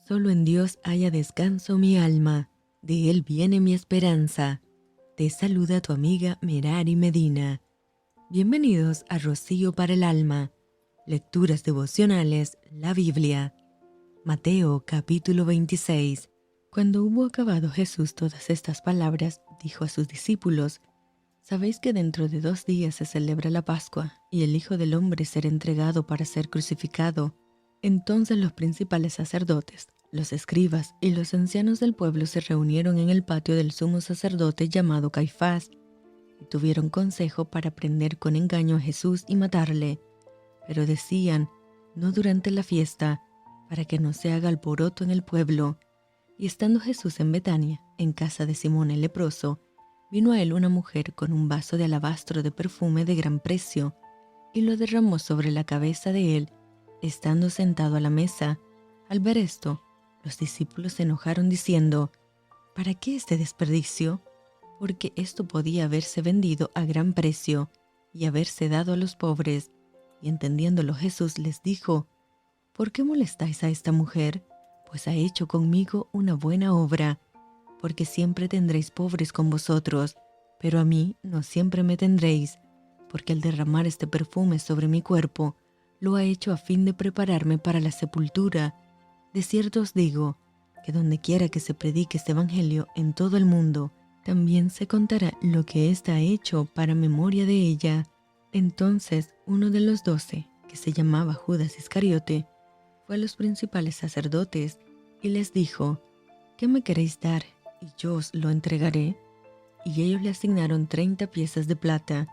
Solo en Dios haya descanso mi alma, de Él viene mi esperanza. Te saluda tu amiga Merari Medina. Bienvenidos a Rocío para el Alma, Lecturas Devocionales, la Biblia. Mateo capítulo 26. Cuando hubo acabado Jesús todas estas palabras, dijo a sus discípulos: Sabéis que dentro de 2 días se celebra la Pascua, y el Hijo del Hombre será entregado para ser crucificado. Entonces los principales sacerdotes, los escribas y los ancianos del pueblo se reunieron en el patio del sumo sacerdote llamado Caifás, y tuvieron consejo para prender con engaño a Jesús y matarle. Pero decían: no durante la fiesta, para que no se haga alboroto en el pueblo. Y estando Jesús en Betania, en casa de Simón el leproso, vino a él una mujer con un vaso de alabastro de perfume de gran precio, y lo derramó sobre la cabeza de él, estando sentado a la mesa. Al ver esto, los discípulos se enojaron diciendo: ¿para qué este desperdicio? Porque esto podía haberse vendido a gran precio y haberse dado a los pobres. Y entendiéndolo Jesús les dijo: ¿por qué molestáis a esta mujer? Pues ha hecho conmigo una buena obra. Porque siempre tendréis pobres con vosotros, pero a mí no siempre me tendréis, porque al derramar este perfume sobre mi cuerpo, lo ha hecho a fin de prepararme para la sepultura. De cierto os digo, que donde quiera que se predique este evangelio en todo el mundo, también se contará lo que ésta ha hecho para memoria de ella. Entonces uno de los 12, que se llamaba Judas Iscariote, fue a los principales sacerdotes y les dijo: ¿qué me queréis dar? Y yo os lo entregaré. Y ellos le asignaron 30 piezas de plata,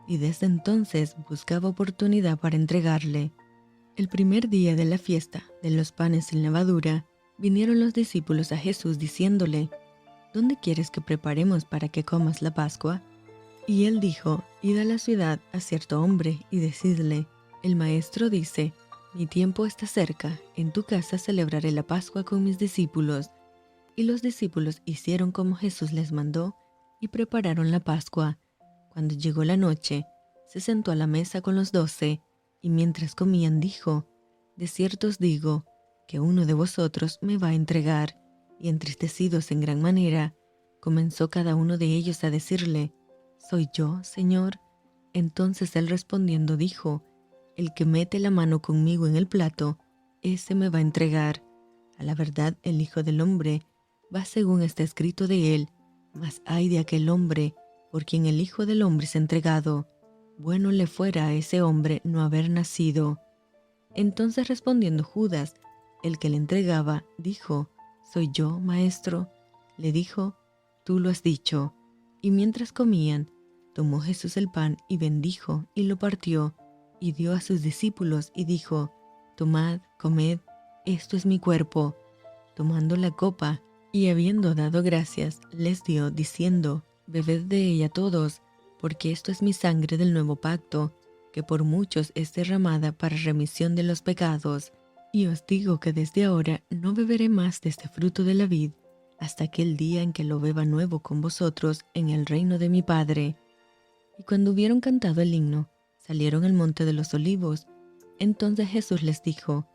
y desde entonces buscaba oportunidad para entregarle. El primer día de la fiesta de los panes sin levadura, vinieron los discípulos a Jesús diciéndole: ¿dónde quieres que preparemos para que comas la Pascua? Y él dijo: id a la ciudad a cierto hombre y decidle: el maestro dice, mi tiempo está cerca, en tu casa celebraré la Pascua con mis discípulos. Y los discípulos hicieron como Jesús les mandó y prepararon la Pascua. Cuando llegó la noche, se sentó a la mesa con los 12, y mientras comían dijo: de cierto os digo, que uno de vosotros me va a entregar. Y entristecidos en gran manera, comenzó cada uno de ellos a decirle: ¿soy yo, Señor? Entonces él respondiendo dijo: el que mete la mano conmigo en el plato, ese me va a entregar. A la verdad, el Hijo del Hombre va según está escrito de él, mas ay de aquel hombre por quien el Hijo del Hombre es entregado. Bueno le fuera a ese hombre no haber nacido. Entonces respondiendo Judas, el que le entregaba, dijo: ¿soy yo, maestro? Le dijo: tú lo has dicho. Y mientras comían, tomó Jesús el pan y bendijo y lo partió, y dio a sus discípulos y dijo: tomad, comed, esto es mi cuerpo. Tomando la copa, y habiendo dado gracias, les dio, diciendo: bebed de ella todos, porque esto es mi sangre del nuevo pacto, que por muchos es derramada para remisión de los pecados. Y os digo que desde ahora no beberé más de este fruto de la vid, hasta aquel día en que lo beba nuevo con vosotros en el reino de mi Padre. Y cuando hubieron cantado el himno, salieron al monte de los olivos. Entonces Jesús les dijo: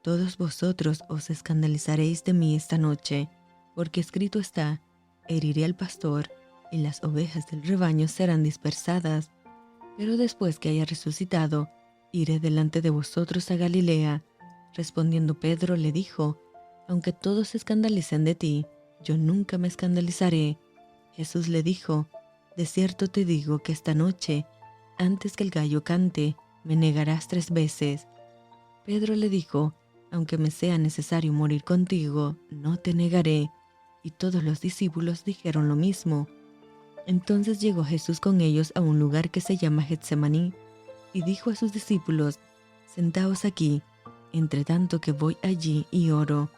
todos vosotros os escandalizaréis de mí esta noche, porque escrito está: heriré al pastor, y las ovejas del rebaño serán dispersadas. Pero después que haya resucitado, iré delante de vosotros a Galilea. Respondiendo Pedro le dijo: aunque todos se escandalicen de ti, yo nunca me escandalizaré. Jesús le dijo: de cierto te digo que esta noche, antes que el gallo cante, me negarás 3 veces. Pedro le dijo: aunque me sea necesario morir contigo, no te negaré. Y todos los discípulos dijeron lo mismo. Entonces llegó Jesús con ellos a un lugar que se llama Getsemaní, y dijo a sus discípulos: sentaos aquí, entre tanto que voy allí y oro.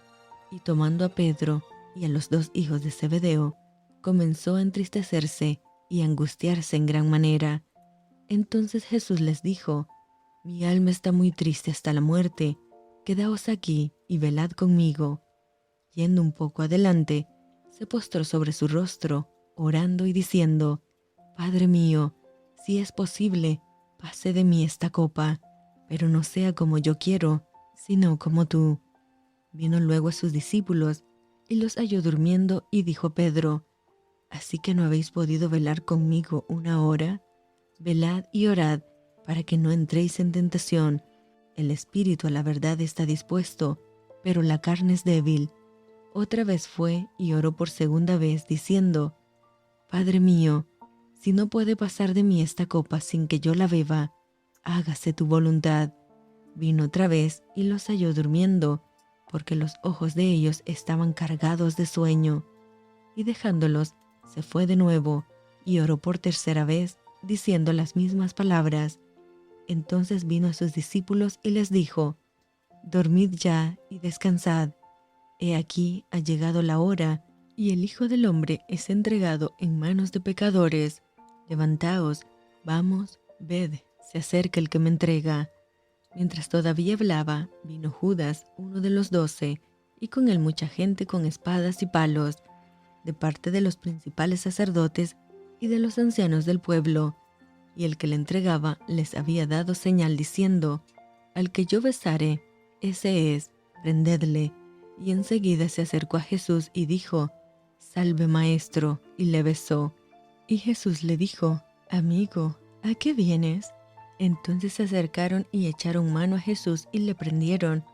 Y tomando a Pedro y a los 2 hijos de Zebedeo, comenzó a entristecerse y a angustiarse en gran manera. Entonces Jesús les dijo: mi alma está muy triste hasta la muerte, quedaos aquí y velad conmigo. Yendo un poco adelante, se postró sobre su rostro, orando y diciendo: Padre mío, si es posible, pase de mí esta copa, pero no sea como yo quiero, sino como tú. Vino luego a sus discípulos y los halló durmiendo y dijo a Pedro: ¿Así que no habéis podido velar conmigo una hora? Velad y orad para que no entréis en tentación. El espíritu a la verdad está dispuesto, pero la carne es débil. Otra vez fue y oró por segunda vez, diciendo: Padre mío, si no puede pasar de mí esta copa sin que yo la beba, hágase tu voluntad. Vino otra vez y los halló durmiendo, porque los ojos de ellos estaban cargados de sueño. Y dejándolos, se fue de nuevo, y oró por tercera vez, diciendo las mismas palabras. Entonces vino a sus discípulos y les dijo: Dormid ya y descansad. He aquí ha llegado la hora, y el Hijo del Hombre es entregado en manos de pecadores. Levantaos, vamos, ved, se acerca el que me entrega. Mientras todavía hablaba, vino Judas, uno de los 12, y con él mucha gente con espadas y palos, de parte de los principales sacerdotes y de los ancianos del pueblo. Y el que le entregaba les había dado señal diciendo: Al que yo besare, ese es, prendedle. Y enseguida se acercó a Jesús y dijo: Salve, maestro, y le besó. Y Jesús le dijo: Amigo, ¿a qué vienes? Entonces se acercaron y echaron mano a Jesús y le prendieron.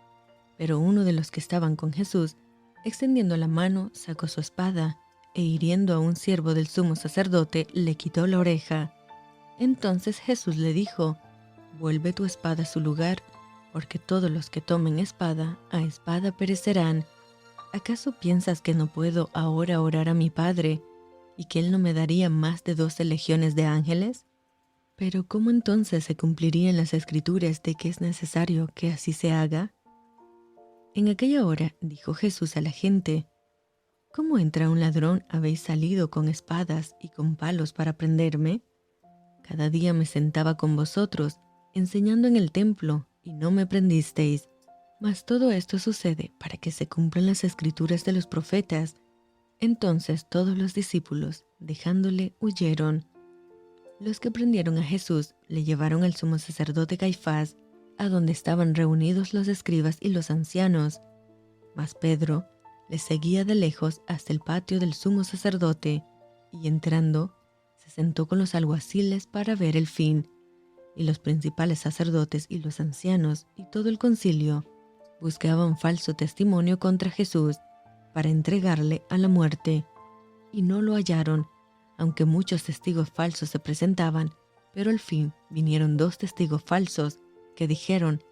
Pero uno de los que estaban con Jesús, extendiendo la mano, sacó su espada, e hiriendo a un siervo del sumo sacerdote, le quitó la oreja. Entonces Jesús le dijo: Vuelve tu espada a su lugar, porque todos los que tomen espada, a espada perecerán. ¿Acaso piensas que no puedo ahora orar a mi Padre, y que Él no me daría más de 12 legiones de ángeles? Pero ¿cómo entonces se cumplirían las escrituras de que es necesario que así se haga? En aquella hora dijo Jesús a la gente: ¿Cómo entra un ladrón habéis salido con espadas y con palos para prenderme? Cada día me sentaba con vosotros, enseñando en el templo, y no me prendisteis. Mas todo esto sucede para que se cumplan las escrituras de los profetas. Entonces todos los discípulos, dejándole, huyeron. Los que prendieron a Jesús le llevaron al sumo sacerdote Caifás, a donde estaban reunidos los escribas y los ancianos. Mas Pedro les seguía de lejos hasta el patio del sumo sacerdote, y entrando, se sentó con los alguaciles para ver el fin. Y los principales sacerdotes y los ancianos y todo el concilio buscaban falso testimonio contra Jesús para entregarle a la muerte. Y no lo hallaron, aunque muchos testigos falsos se presentaban, pero al fin vinieron 2 testigos falsos que dijeron: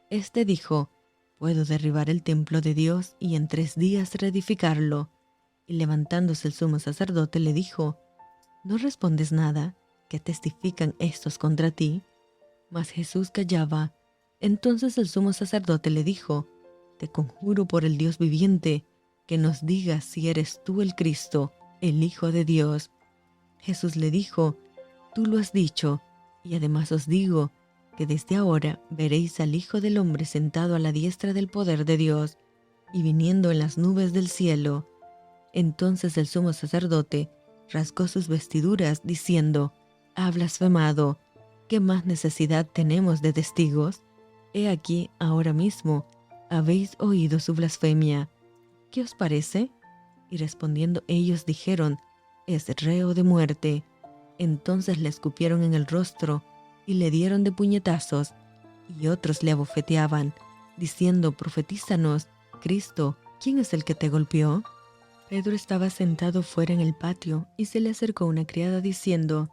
Este dijo: Puedo derribar el templo de Dios y en 3 días reedificarlo. Y levantándose el sumo sacerdote le dijo: ¿No respondes nada? ¿Qué testifican estos contra ti? Mas Jesús callaba. Entonces el sumo sacerdote le dijo: Te conjuro por el Dios viviente, que nos digas si eres tú el Cristo, el Hijo de Dios. Jesús le dijo: Tú lo has dicho, y además os digo que desde ahora veréis al Hijo del Hombre sentado a la diestra del poder de Dios, y viniendo en las nubes del cielo. Entonces el sumo sacerdote rasgó sus vestiduras, diciendo: Ha blasfemado. ¿Qué más necesidad tenemos de testigos? He aquí, ahora mismo, habéis oído su blasfemia. ¿Qué os parece? Y respondiendo ellos dijeron: Es reo de muerte. Entonces le escupieron en el rostro y le dieron de puñetazos, y otros le abofeteaban, diciendo: Profetízanos, Cristo, ¿quién es el que te golpeó? Pedro estaba sentado fuera en el patio, y se le acercó una criada diciendo: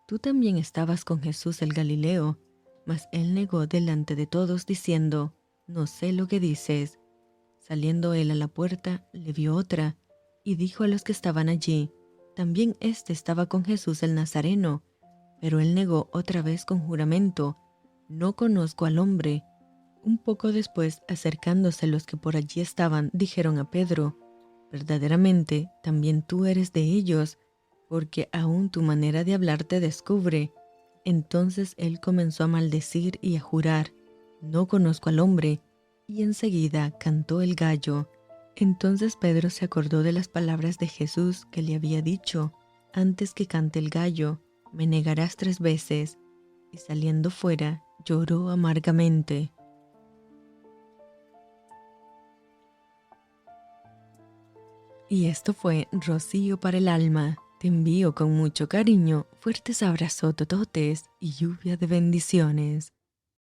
Tú también estabas con Jesús el Galileo. Mas él negó delante de todos, diciendo: No sé lo que dices. Saliendo él a la puerta, le vio otra, y dijo a los que estaban allí: También éste estaba con Jesús el Nazareno. Pero él negó otra vez con juramento: No conozco al hombre. Un poco después, acercándose los que por allí estaban, dijeron a Pedro: Verdaderamente, también tú eres de ellos, porque aún tu manera de hablar te descubre. Entonces él comenzó a maldecir y a jurar: No conozco al hombre. Y enseguida cantó el gallo. Entonces Pedro se acordó de las palabras de Jesús que le había dicho: Antes que cante el gallo, me negarás 3 veces. Y saliendo fuera, lloró amargamente. Y esto fue Rocío para el alma. Te envío con mucho cariño, fuertes abrazos tototes y lluvia de bendiciones.